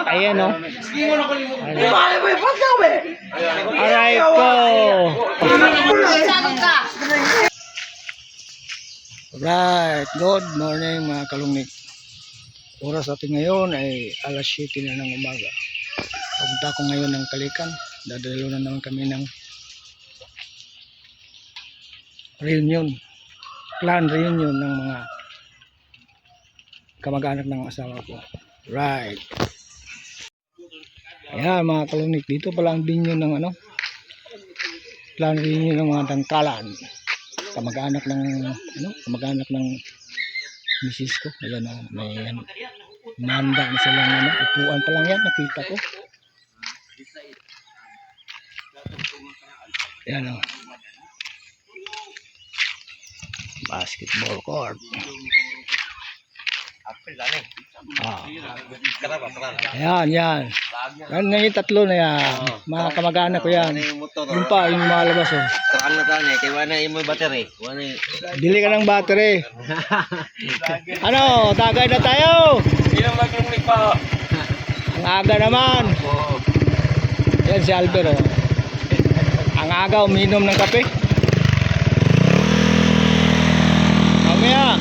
Ayan o. Aray ko. Right. Good morning mga kalungnik. Oras natin ngayon ay alas 7 na ng umaga. Papunta ko ngayon ng Kalikan. Dadalo na naman kami ng reunion. Clan reunion ng mga kamag-anak ng asawa ko. Right. Ayan mga kalungnik. Dito pala ang binyo ng clan reunion ng mga Dangkalan. Kamag-anak ng kamag-anak ng misis ko. Ayan may manda na silang upuan pa lang yan, nakita ko. Ayan basketball court. Ayan yan yung tatlo na yan, mga kamag-anak ko yan. Yun pa yung malabas bili ka ng battery. Tagay na tayo. Ang aga naman yan si Albert ang aga uminom ng kape. Mamaya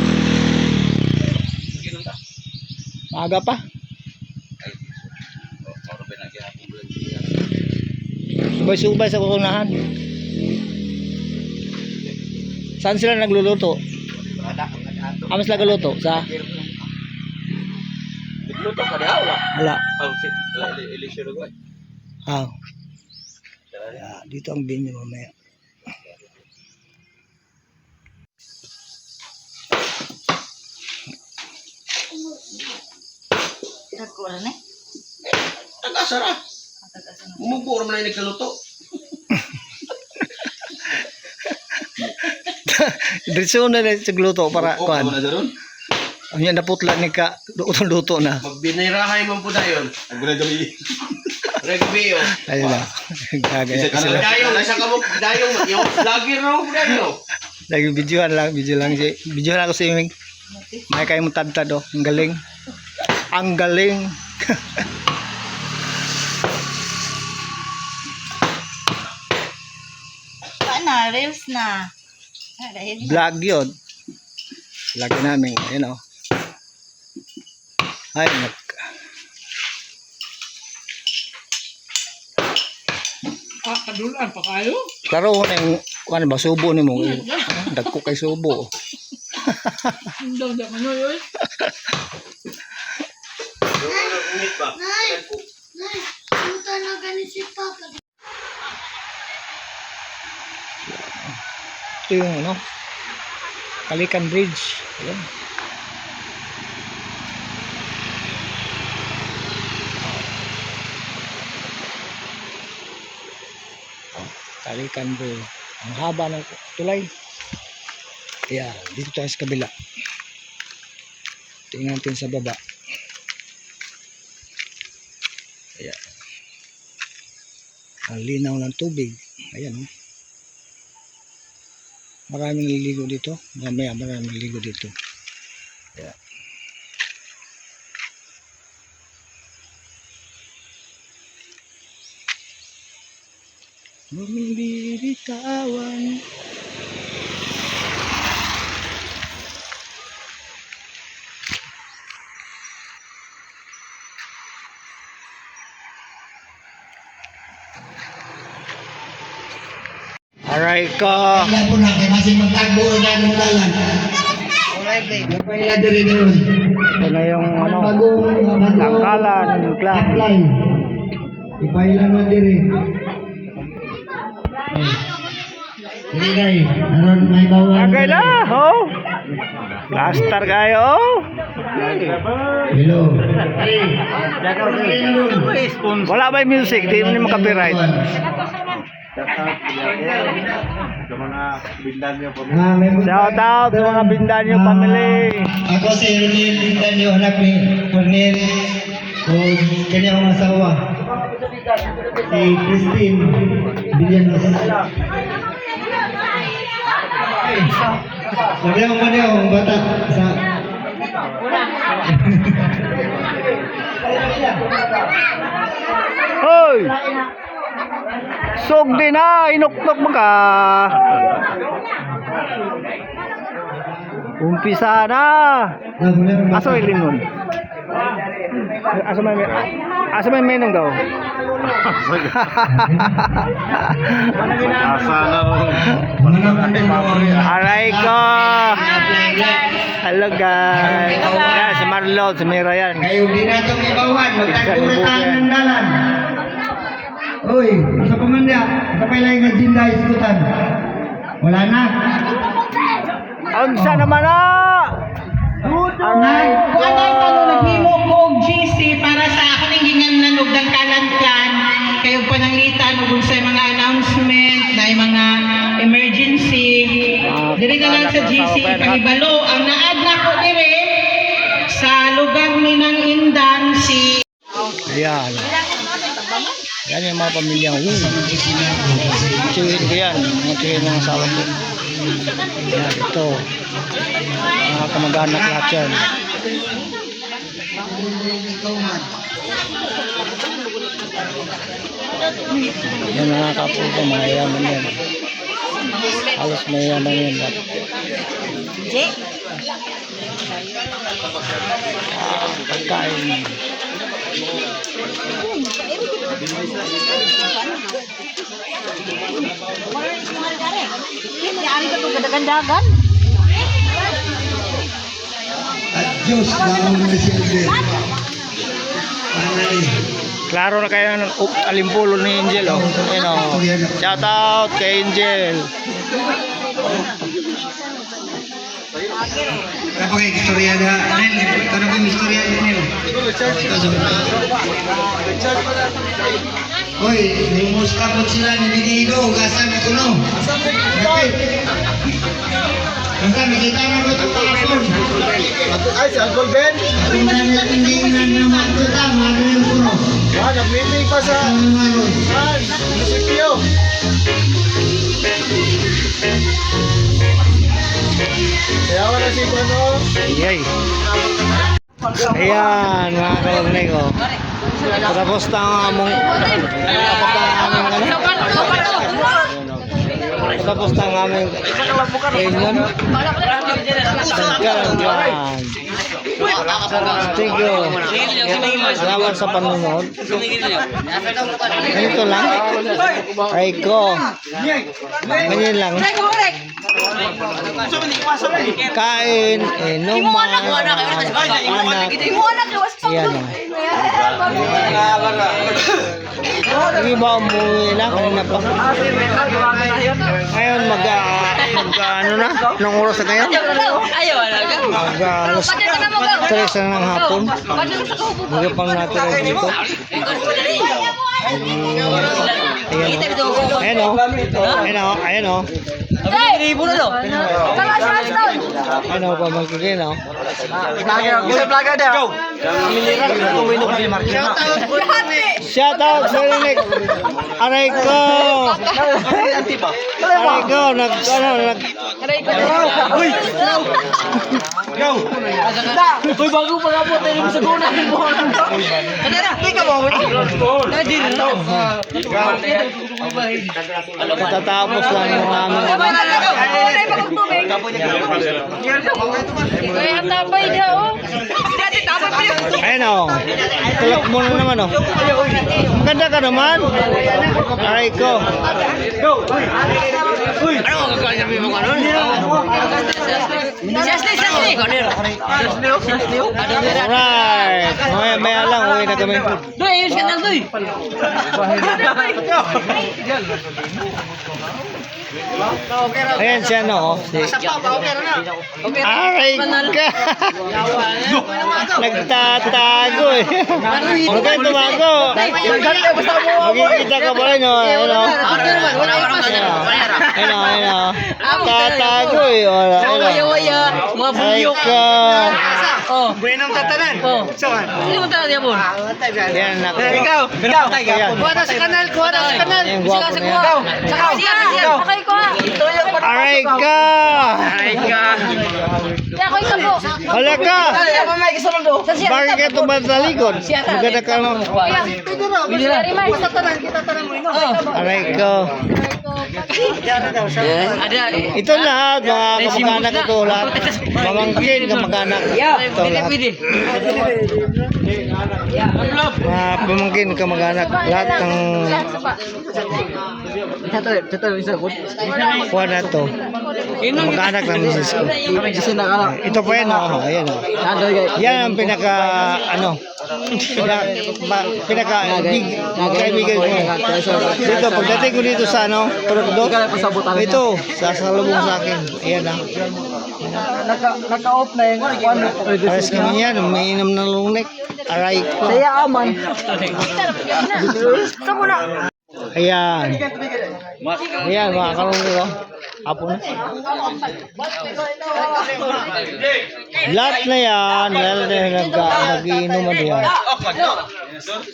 maaga pa. Subay-subay sa kukunahan. Saan sila nagluluto? Amas sila nagluluto? Sa? Nagluto ka diha wala? Wala. Dito ang binyo mamaya. Nagkuha na Tagasara. Umupo naman na nagkaluto. Diretso na lang sa gluto para kuan. Ang yan naputla ni ka luto na. Magbinirahay man po dayon. Agulay gabi. Rugby oh. Ayun na. Gagaya sila. Dayon, isa ka mo dayon, yung lagi raw dayon. Lagi video lang ako sa iming. May kayo mong tad ang galing. Ang galing. na, reels na. Vlog yun. Vlog namin. Ayun ay kadulan pa kayo? Klaro na yung ano ba, subo ni mo. Dagko kay subo. Hindi naman yun. Nay! Puta na ganit si Papa. Ito yung Kalikan Bridge. Ayan. Kalikan Bridge. Ang haba ng tulay. Ayan. Dito tayo sa kabila. Tingnan natin sa baba. Ayan. Ang linaw ng tubig. Ayan. Maraming naliligo dito. Mamaya maraming naliligo dito. Ayan. Bumibiritawan. Aray ko. Wala po na kay masih magtagbo na ng dalan. Alright, baby. Kaya diri doon. Ito na yung Bagong Dangkalan clan. Ipailan na diri. Diri kay aron may bawang. Agay la, Plaster kayo, Hello. Wala ba yung music? Di mo ni makapiright. Shout out sa mga Bindanyo family. Ako si Ronel Bindanyo, anak ni Cornel. O kanyang asawa. Si Christine Villanos. Sabi mo ba niyo ang bata sa Hoy! Sugdi na, inuktok mo ka. Umpisa na. Aso ilin nun. Asa may menong daw. Asa na ron. Aray ko. Hello guys. Yan, si Marlo, si Mira yan. Kayo di na itong ibawan, magkakulutan ng dalan. Uy, sa pamanda, sa pailay nga jinda iskutan. Wala na. Unsa naman na? Aray ko. Naghimo ko og GC para sa ako ning gingan og ng kalantan kayo pananglitan ug sa mga announcement na mga emergency diri na lang sa GC pangibalo ang naad na ko dire sa lugar ni nang Indan si Ayan. Yan yung mga pamilyang tiyuhin ko yan. Mga tiyuhin ng asawa ko. Yan, ito. Mga kamag-anak lahat yan. Yan mga kapuso, mga yaman yan. Halos may yaman yan. Pagkain. At Diyos na ang nasilbi. Panay. Klaro na kayo ng alimpulo ni Angel. Oh. Ayan, oh. Shout out kay Angel. Kapag ay istorya na, tanong ko yung istorya nil. Hoy, lumos kapot sila ni Bidido, gasan ko no. Bakit? Basta nakita na ko ito kapon. Ay, si Uncle Ben. Kung nanitindihan naman ito tama, ano yung puno? Nag-meeting pa sa munisipyo. Kaya wala si Bono. Ayay. Ayan, mga kalagnay ko. Tapos na ang among tapos na ang aming reunion. Thank you. Salamat sa panonood. Ganito lang. Ay ko. Ganyan lang. Kain, inuman, anak. Yan o. Hindi ba umuwi na? Kanina pa. Ngayon ano na? Anong oras na ngayon? Alas 3 na ng hapon. Hindi pang natira dito. Ayan o. Ayan o. Ayan o. Ano pa magkikin o? Shout out sa Rinik. Aray ko. Aray ko. Uy! Go! Uy, bago pa nga po tayo sa guna. Hindi ka ba? Katatapos lang yung aming ayun o. Tulak mo na naman o. Maganda ka naman. Aray ko. Uy! Ano ang gagawin namin mo kanon? Alright. Maya lang. Uwi na kami. Ayan siya no. Aray ka. Nagtatago eh. Huwag kayo tumago. Magkikita ka pa rin o. Ayan o. Ayan o. Tatago eh. Aray ka. Buenong tatanan. Saan? Hindi mo tatanan mo. Yan na. Ikaw. Kuha na sa kanal. Yung gwapo na yan. Saka. Aray ka. Aray ka. Hala ka! Bakit ka tumatalikod? Maganda ka lang. Aray ko. Ito lahat, mga kamag-anak ito lahat. Mamangkin, kamag-anak. Ito lahat. Mga pamangkin, kamag-anak. Lahat ng kuha na ito. Kamag-anak ng misis ko. Ito pa yan, oh. Ayan, oh. Yan ang pinaka, big kaibigan ko. Dito, pagdating ko dito sa produkto, ito, sasalubong sa akin. Ayan, ah. Naka-off na yung Aras kami yan, umiinom ng lungnek. Aray ko. aman. Ayan. Ayan, mga kalungnek, oh. Apo na. Lahat na yan, lahat na yan, nag-iinuman yan.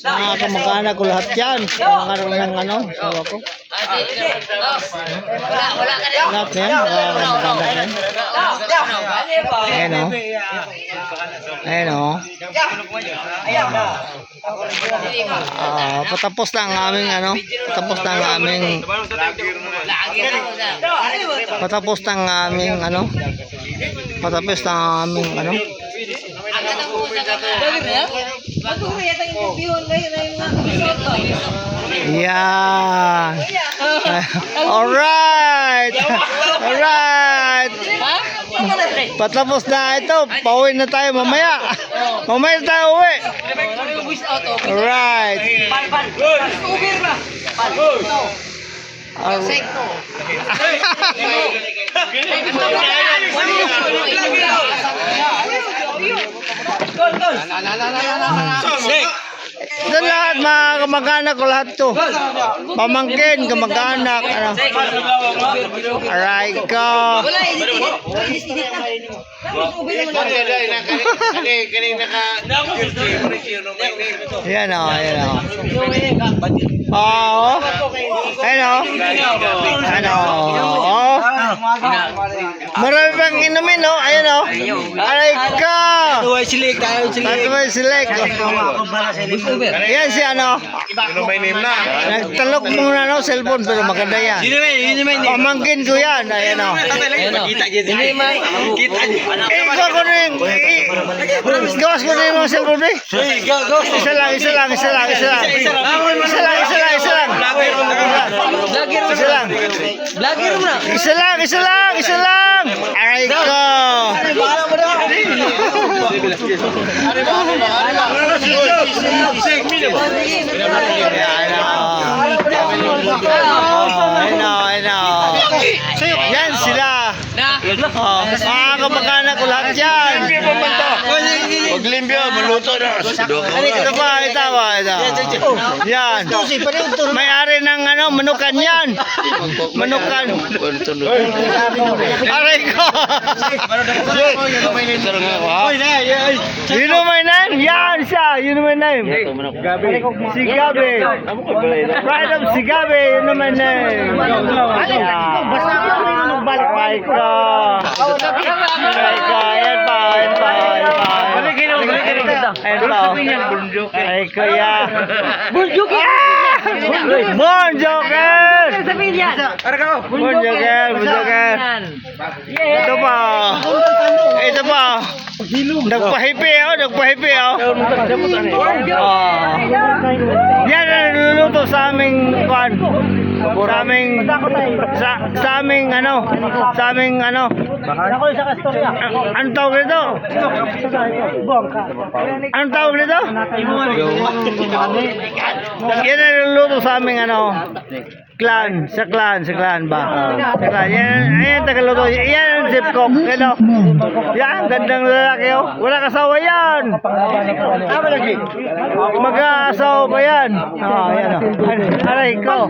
Mga kamag-anak ko lahat yan. Kamag-anak ng sawa ko. Lahat na yan, mga kamag-anak yan. Ayan, oh. Ayan, oh. Patapos na ang aming patapos na ang aming patapos na ang aming yan. Alright. Alright. Patapos na ito. Pauwi na tayo mamaya. Mamaya na tayo uwi. Alright. Ito lahat, mga kamag-anak ko lahat to. Pamangkin, kamag-anak. Aray ko. Yan o, yan o. Oo. Ayan o. Ayan o. Marami pang inumin o. Ayan o. Aray ko. Tatuway silik. Yan si nagtalok muna cellphone pero maganda yan. Pamangkin ko yan. Ayan o. Ikaw ko na yung gawas ko na yung mga cellphone eh. Isa lang. Isa lang. Aray ko. Yan sila. Mga kamag-anak ko lahat yan. Huwag limpyo, maluto na. Ito pa. Yan. May-ari ng manukan yan. Manukan. Aray ko. You know my name? Yan siya. You know my name? Si Gabi. Pride of si Gabi. You know my name? Aray ko. Ayan pa. Ay kuya. Bonjoker. Ito pa. Nagpahipi ako. Yan ang niluluto sa aming Anong tawag nito? Yan ang niluluto sa aming clan ba? Yan tagaluto. Yan ang zip cock. Yan, gandang lalaki oh. Wala kasawa yan. Mag-aasawa pa yan. Yan oh. Aray ko.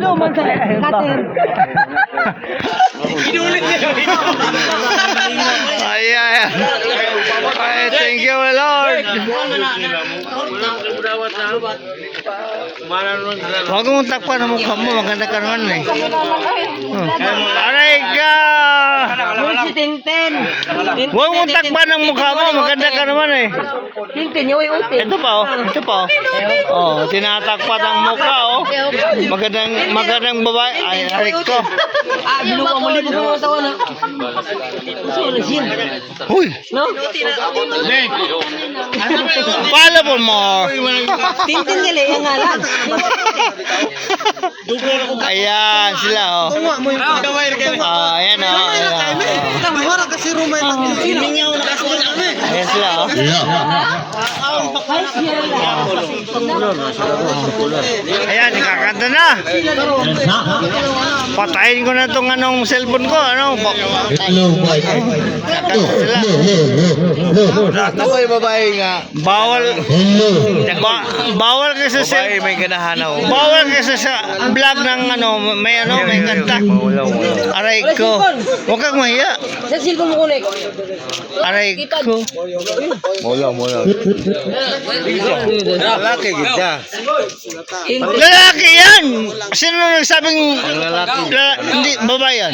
Inulit niya. Ayan. Ay, thank you, my Lord. Huwag mong takpan ang mukha mo. Maganda ka naman eh. Aray ka! Si Tintin. Huwag mong takpan ang mukha mo. Maganda ka naman eh. Tintin, yung utin. Ito pa oh. Ito pa oh. Oh, tinatakpan ang mukha oh. Magandang babae. Ay, aray ko. Bilo ka muli ko mga tawa na. Huy! No? Pala po mo. Tintin nila yung ngalan. Ayan sila oh. Ayan oh. Ayan sila oh. Ayan, ikakanta na. Patayin ko na itong anong cellphone ko. Ano? Kakanta sila. Ako yung babae nga. Bawal. Bawal kasi sa Babae may ganahanaw. bawal kasi sa vlog ng may kanta. Aray ko. Huwag kang mahiya. Sa silpo mo kunik. Aray ko. Mula. Lalaki kita. Lalaki yan! Sino nagsabing hindi, babae yan?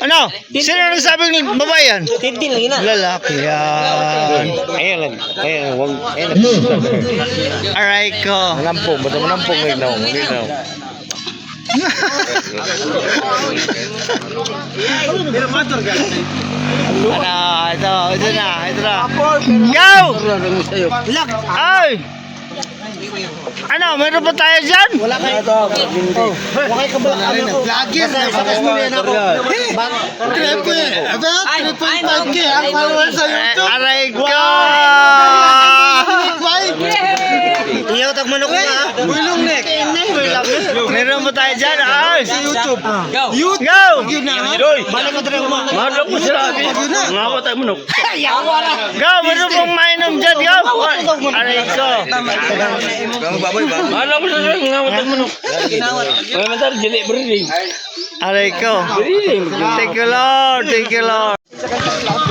Ano? Sino nagsabing babae yan? Tintin lagi na. Lalaki yan. Ayan lang. Aray ko. Manampong. Basta manampong ngayon na. Ano? Ito na. Go! Ay! Ano? Meron pa tayo dyan? Wala kayo. Okay ka ba? Vlogger na fakas mo yan ako. Trip ko eh. Aba, 3.5K ang follower sa YouTube. Aray ko! Iyaw tag manok na. Bulong nek. Meron pa tayo dyan? Ay! YouTube. Go! Balik mo dre mo. Manok mo sila. Ngawa tayo manok. Go! Meron pong mainom dyan. Go! Aray ko! Baboy ba? Manok mo sila. Ngawa tayo manok. May matar, jeli berding. Aray ko! Thank you, Lord! Thank you, Lord!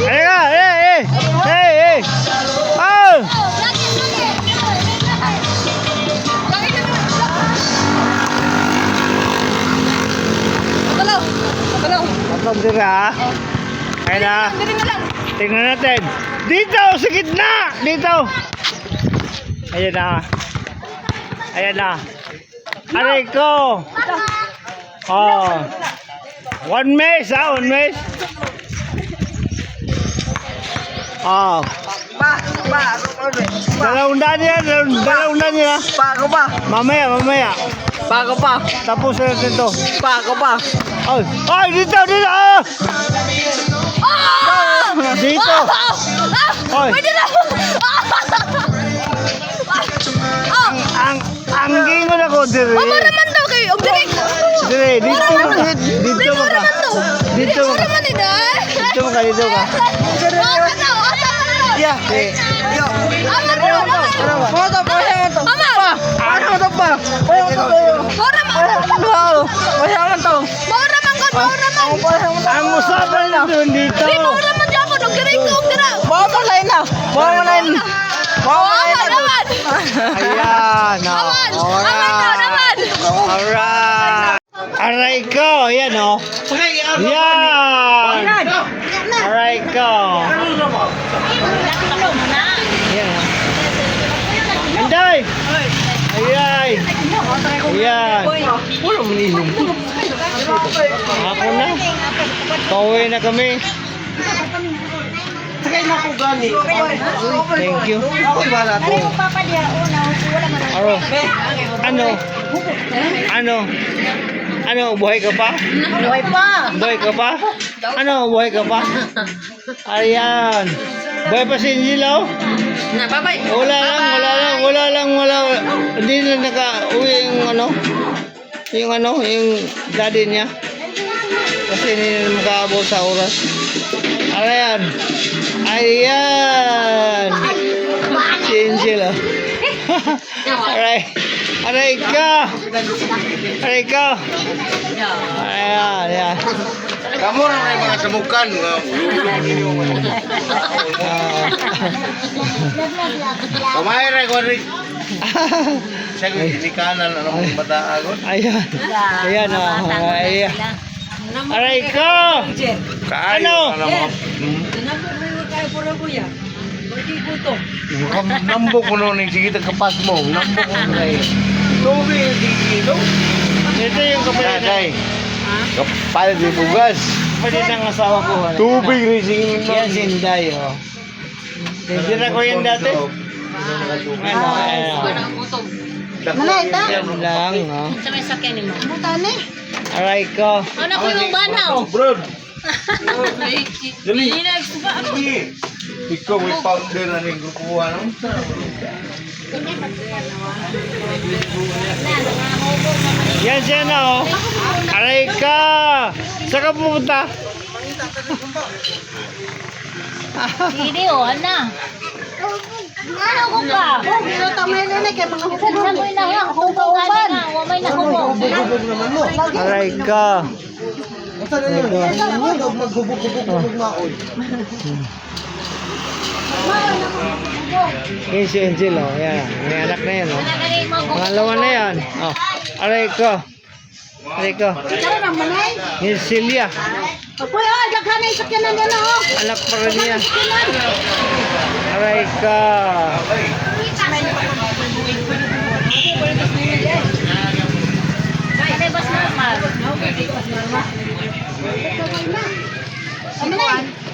Aray ka! Hey! Oh! Atong dira. Ayan na. Tingnan natin. Dito! Sa gitna! Dito! Ayan na. Aray ko! Oh. One mess. Oh. Dalawang daan yan. Pago pa. Mamaya. Pago pa. Tapos na natin to. Pago pa. Ay, dito. Dito. Ay. Pwede na! Ang gingon ako dire. Mama naman daw kayo. Dire, dito ka. Dito ka. Dito ka. Naman ina. Dito ka. Asa daw. Yeah. Amar daw. Foto pa siya to. Amar. Ano to pa? Mora man. Wow. Masya to. Mora man ko. Ang usapan na doon dito. Di mora man dyan ko. Nagdiray ko. Foto line na. Aman. Ayan. Aman daw naman. Alright. Aray ko. Ayan o. Yan. Aray ko. Ayan o. Anday. Ayan. Ako na. Pauwi na kami. Thank you. Ano, buhay ka pa? Buhay ka pa? Ano, buhay ka pa? Ayan. Buhay pa si Angelo? Wala lang. Hindi na naka-uwi yung daddy niya. Kasi hindi na makaabot sa oras. Ayan. Si Angelo. Aray ka! Aray ka! Ayan, ayan. Kamu na may mga samukan. Kamay rin ko rin. Siya ko hinikanan ano mong bata ako. Ayan. Ayan, ayan. Aray ka! Kaayo Ano? na mga nambok ko noon sige kapas mo. Nambok ko na eh. Tubig dito. Ito yung kapatid. Daday. Kapal di bugas. Kapatid ng asawa ko. Tubig rin sige Yan si Inday, oh. Titira ko yan dati. Ano, yan lang, oh. Sa may sakyan mo. Aray ko. Ano ko yung banaw? Bro. Dali. Next pa ako. Ikaw may powder na rin grupo ano? Yan siya na, oh. Aray ka! Saan ka pupunta? Hindi, oh, ana. Ano ko ba? Pero tamay na kay mga hukom. Saboy na nga, hukuman. Wamay na hukom. Aray ka. Yan si Angel, oh. Yan. May anak na yan, oh. Pangalawa na yan. Oh. Aray ko. Aray ko. Yan si Celia. Anak pa rin yan. Aray ka. Pwede bas normal.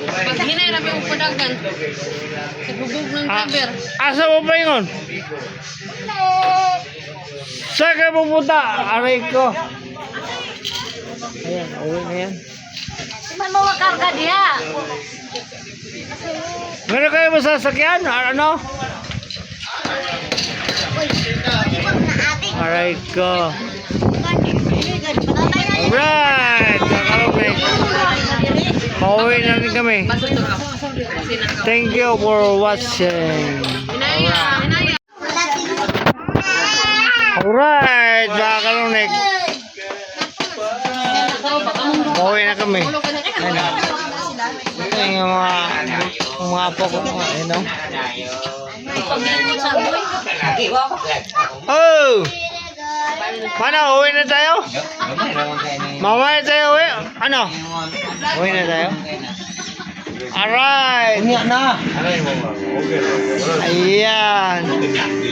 Pag hinahirap yung padagan, sa bubog ng driver. Asa mo pa yun? Saan ka pupunta? Aray ko. Ayan, uwi na yan. Man mo makarga diha. Meron kayo masasakyan? Ano? Aray ko. Alright! Kakalupin. Pauwi na rin kami. Thank you for watching. Alright! Mga kalunik. Pauwi na kami. Ayun na. Ito yung mga apo ko. Ayun o. Oh! Paano? Uwi na tayo? Mamaya tayo uwi? Ano? Uwi na tayo? Alright! Ayan!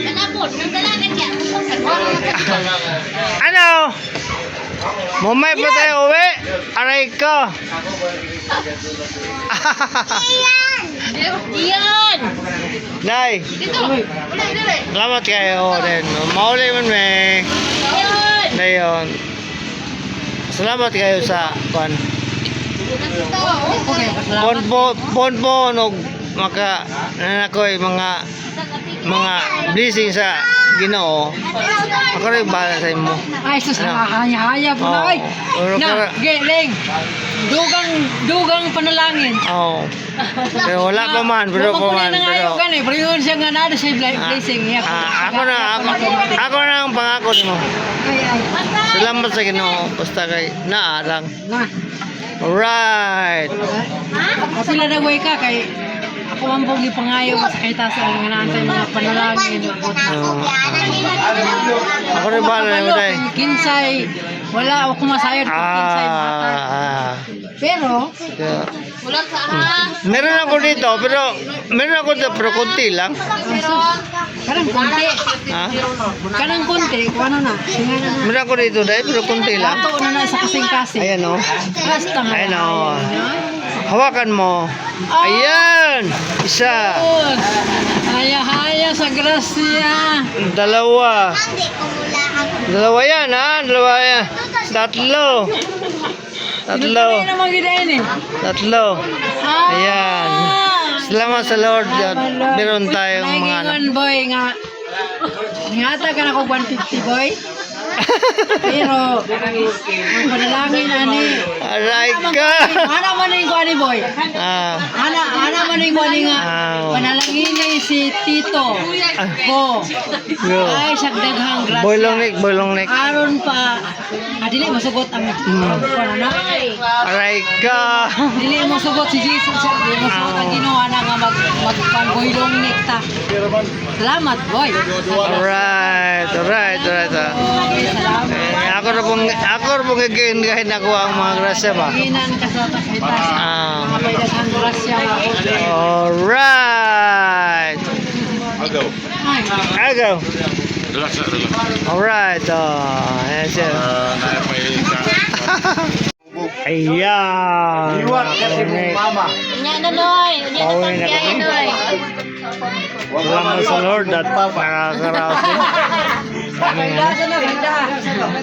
Kanapot, nang dalagan niya. Ano? Mamaya pa tayo uwi? Aray ko! Diyan! Nay! Dito! Wala, dire! Salamat kayo din. Mauli man may. Diyan! Dayon. Salamat kayo sa kwan. Pon og maka nanakoy mga blessing sa Ginoo. Ako rin bala sa imo. Ay, sus, nakakahaya po na. Ay, Pero na, giling. Dugang panalangin. oh. Pero wala pa man, pero pa man. na nga Pero yung ganun. Pero yun siya nga na siya blessing. ako na ang pangako nimo. Ay. Salamat sa Ginoo basta kay naa lang. Na. Alright. Kapila na way ka kay ako ang pogi pangayo sa kay tasa nga naantay mga panalangin. Ako rin bala na tayo. Kinsay, wala ako kumasayod kung kinsay mata. Pero, Wala sa ha! Meron ako dito, pero konti lang. kanang konti. Ha? Kanang konti, kung ano na. Singa na na. Meron ako dito dahil, pero konti lang. Ato na sa kasing-kasing. Ayan o. Basta nga. Ayan o. Hawakan mo. Ayan. Isa. Haya-haya sa grasya. Dalawa. Dalawa yan ha. Dalawa yan. Tatlo. Ano naman gidain eh. Tatlo. Ayan. Salamat sa Lord. Meron tayong mga anak. Nagingon boy nga. Ngata ka na ko 150 boy. Pero, ang panalangin ani. Aray ka. Ana man yung kuha ni Boy. Ah. Ana man yung kuha ni nga. Panalangin ni si Tito. Ko. Yo. Ay, sagdaghang grasya. Boylong neck. Aron pa. Dili mo sugot ang panana. Aray ka. Dili mo sugot si Jesus. Dili mo sugot ang ginawa na nga magpangboylong nekta. Salamat, Boy. Alright. Okay, salamat. Ako na pong gagayin ako ang mga grasya ba? Ginan ka sa takitas. May daghang grasya nga. Alright. Ay, Agaw. Alright. Ayan siya. Ayan. Unya na Noy. Unya na Pauwi na tangkiyay kami. Noy. Salamat sa Lord at nakakaraos din. Kami ano.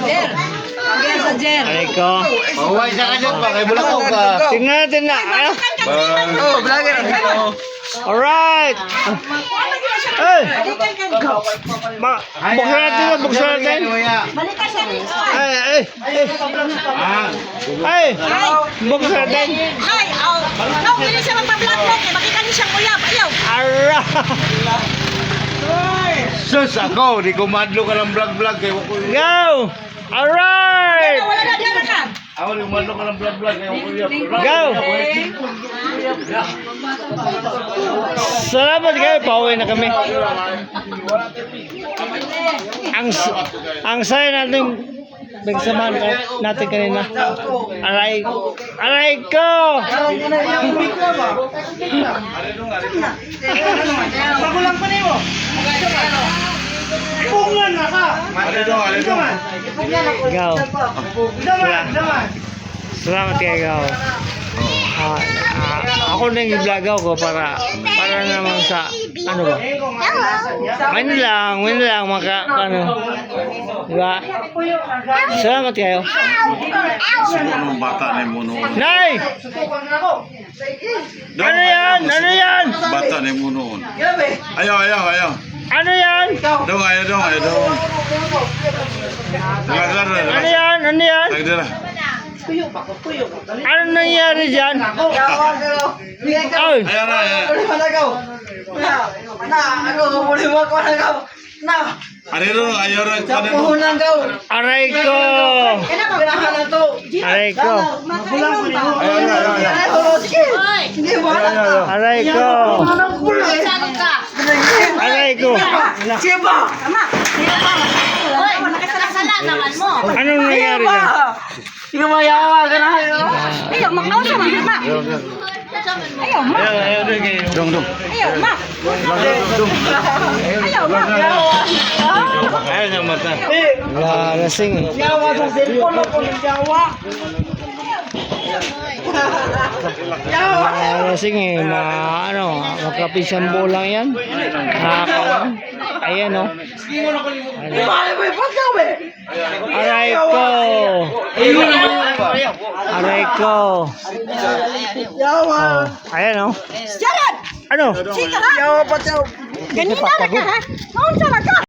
Jer. Again sa Jer. Aray ko. Mahuway sa ka dyan, kay Bulakaw ka. Tingnan natin na. Oh, vlogger. Alright. Hey. Buksan natin. Hey. Hey. Buksan natin. Ay, oh. No, hindi siya magpa-vlog-vlog. Makita niyo siyang uyab. Ayaw. Ara. Sus, ako, di ko madlo ka ng vlog-vlog. Kaya ko Go. Alright. Wala na, diyan na ka. ako, di ko madlo ka ng vlog-vlog. Kaya ko Go. Salamat kayo. Pauwi na kami. Ang saya natin nagsamahan natin kanina. Aray ko. Pagulang pa niyo. Bungan na ka. Go. Daman. Salamat kayo. Go. Ako na yung vlog ko para naman sa ano ba? Win lang maka ano. Diba? Salamat kayo. Anong bata na mo noon? Nay! Ano yan? Bata na mo noon. Ayaw. Ano yan? Ayaw. Nagdara. Ano yan? Nagdara. Ano nangyari dyan? Ay! Ayaw na. Ayaw na. Aray ko! Aray ko! Aray ko! Sagot ka. Aray ko! Hoy, nakasala naman mo. Anong nangyari dyan? Ayaw, makaw siya, mama. Ayaw, ma. Dong. Ayaw, ma. Ayaw, ma. Ayaw na mata. Lasing eh. Lasing eh. Magkapisang bulang yan. Ayan o. Aray ko. Aray ko. Ayan o. Ano? Ganito na ka, ha? Maunsa na ka.